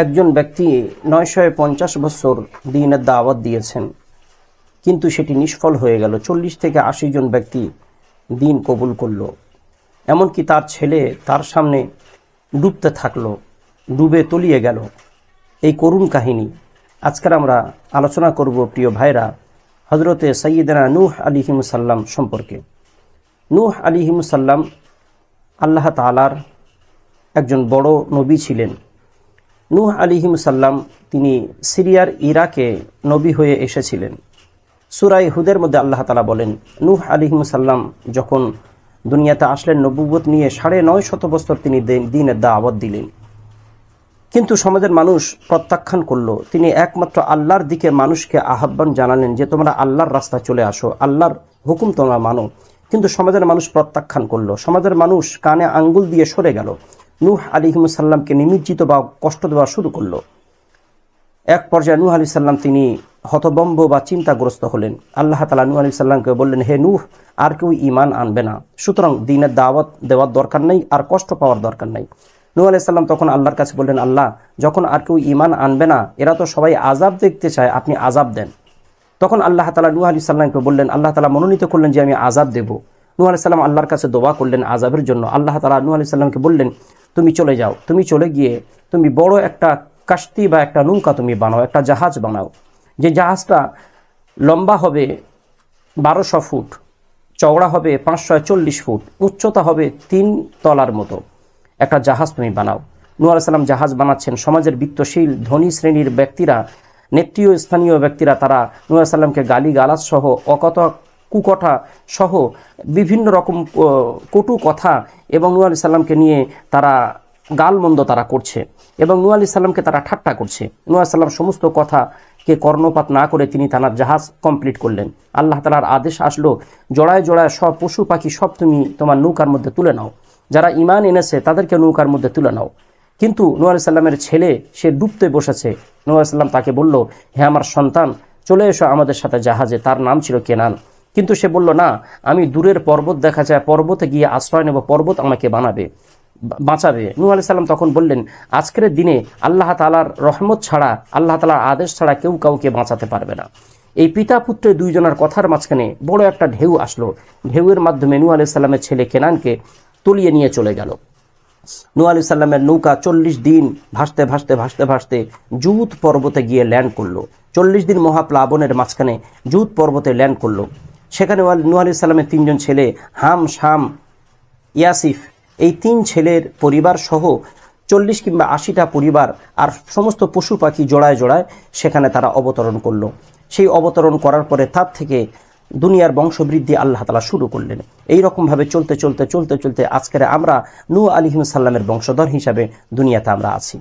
একজন ব্যক্তি 950 বছর দ্বীনের দাওয়াত দিয়েছেন, কিন্তু সেটি নিষ্ফল হয়ে গেল। 40 থেকে 80 জন ব্যক্তি দ্বীন কবুল করল। এমনকি তার ছেলে তার সামনে ডুবতে থাকলো, ডুবে তলিয়ে গেল। এই করুণ কাহিনী আজকের আমরা আলোচনা করব প্রিয় ভাইরা, হযরতে সাইয়্যিদানা নূহ আলাইহিসসালাম সম্পর্কে। নূহ আলাইহিসসালাম আল্লাহ তাআলার একজন বড় নবী ছিলেন। নূহ আলাইহিসসালাম তিনি সিরিয়ার ইরাকে নবী হয়ে এসেছিলেন। সূরা হুদের মধ্যে আল্লাহ তাআলা বলেন, নূহ আলাইহিসসালাম যখন দুনিয়াতে আসলেন নবুয়ত নিয়ে 950 বছর তিনি দ্বীনের দাওয়াত দিলেন, কিন্তু সমাজের মানুষ প্রত্যাখ্যান করলো। তিনি একমাত্র আল্লাহর দিকে মানুষকে আহ্বান জানালেন যে তোমরা আল্লাহর রাস্তায় চলে আসো, আল্লাহর হুকুম তোমরা মানো। কিন্তু সমাজের মানুষ প্রত্যাখ্যান করলো। সমাজের মানুষ কানে আঙ্গুল দিয়ে সরে গেল। নূহ আলাইহিসসালামকে নিমজ্জিত বা কষ্ট দেওয়া শুরু করলো। এক পর্যায়ে নূহ আলাইহিসসালাম তিনি হতভম্ব বা চিন্তাগ্রস্ত হলেন। আল্লাহ তাআলা নূহ আলাইহিসসালামকে বললেন, হে নূহ, আর কেউ ঈমান আনবে না, সুতরাং দ্বীনের দাওয়াত দেওয়ার দরকার নেই, আর কষ্ট পাওয়ার দরকার নেই। নূহ আলাইহিসসালাম তখন আল্লাহর কাছে বললেন, আল্লাহ, যখন আর কেউ ঈমান আনবে না, এরা তো সবাই আযাব দেখতে চায়, আপনি আযাব দেন। তখন আল্লাহ তাআলা নূহ আলাইহিসসালামকে বললেন, আল্লাহ তাআলা মনোনীত করলেন যে আমি আযাব দেব। নূহ আলাইহিসসালাম আল্লাহর কাছে দোয়া করলেন আযাবের জন্য। আল্লাহ তাআলা নূহ আলাইহিসসালামকে বললেন, তুমি চলে যাও, তুমি চলে গিয়ে তুমি বড় একটা কাশতি বা একটা নৌকা তুমি বানাও, একটা জাহাজ বানাও, যে জাহাজটা লম্বা হবে 1200 ফুট, চওড়া হবে 540 ফুট, উচ্চতা হবে 3 তলার মতো একটা জাহাজ তুমি বানাও। নূহ আলাইহিস সালাম জাহাজ বানাচ্ছেন। সমাজের বিত্তশীল ধনী শ্রেণীর ব্যক্তিরা, নেত্রীয় স্থানীয় ব্যক্তিরা, তারা নূহ আলাইহিস সালামকে গালি গালাজ সহ কুকথা সহ বিভিন্ন রকম কটু কথা এবং নূহ আলাইহিস সালামকে নিয়ে তারা গালমন্দ তারা করছে এবং নূহ আলাইহিস সালামকে তারা ঠাট্টা করছে। নূহ আলাইহিস সালাম সমস্ত কথাকে কর্ণপাত না করে তিনি তার জাহাজ কমপ্লিট করলেন। আল্লাহ তাআলার আদেশ আসলো, জোড়ায় জোড়ায় সব পশু পাখি সব তুমি তোমার নৌকার মধ্যে তুলে নাও, যারা ঈমান এনেছে তাদেরকে নৌকার মধ্যে তুলে নাও। কিন্তু নূহ আলাইহিস সালামের ছেলে সে ডুবতে বসেছে। নূহ আলাইহিস সালাম তাকে বলল, হে আমার সন্তান, চলে এসো আমাদের সাথে জাহাজে। তার নাম ছিল কেনান। কিন্তু সে বলল, না, আমি দূরের পর্বত দেখা যায়, পর্বতে গিয়ে আশ্রয় নেব, পর্বত আমাকে বাঁচাবে। নূহ আলাইহিস সালাম তখন বললেন, আজকের দিনে আল্লাহ তাআলার রহমত ছাড়া, আল্লাহ তাআলার আদেশ ছাড়া কেউ কাউকে বাঁচাতে পারবে না। এই পিতা পুত্রের দুইজনের কথার মাঝখানে বড় একটা ঢেউ আসলো। ঢেউয়ের মাধ্যমে নূহ আলাইহিস সালামের ছেলে কেনানকে তলিয়ে নিয়ে চলে গেল। নূহ আলাইহিস সালামের নৌকা 40 দিন ভাসতে ভাসতে ভাসতে ভাসতে জুত পর্বতে গিয়ে ল্যান্ড করলো। 40 দিন মহাপ্লাবনের মাঝখানে জুত পর্বতে ল্যান্ড করলো। সেখানে নূহ আলাইহিস সালামের 3জন ছেলে, হাম, শাম, ইয়াসিফ, এই 3 ছেলের পরিবার সহ 40 কিংবা 80টা পরিবার আর সমস্ত পশু পাখি জোড়ায় জোড়ায় সেখানে তারা অবতরণ করলো। সেই অবতরণ করার পরে তার থেকে দুনিয়ার বংশবৃদ্ধি আল্লাহ তাআলা শুরু করলেন। এই রকমভাবে চলতে চলতে চলতে চলতে আজকের আমরা নূহ আলাইহিস সালামের বংশধর হিসাবে দুনিয়াতে আমরা আছি।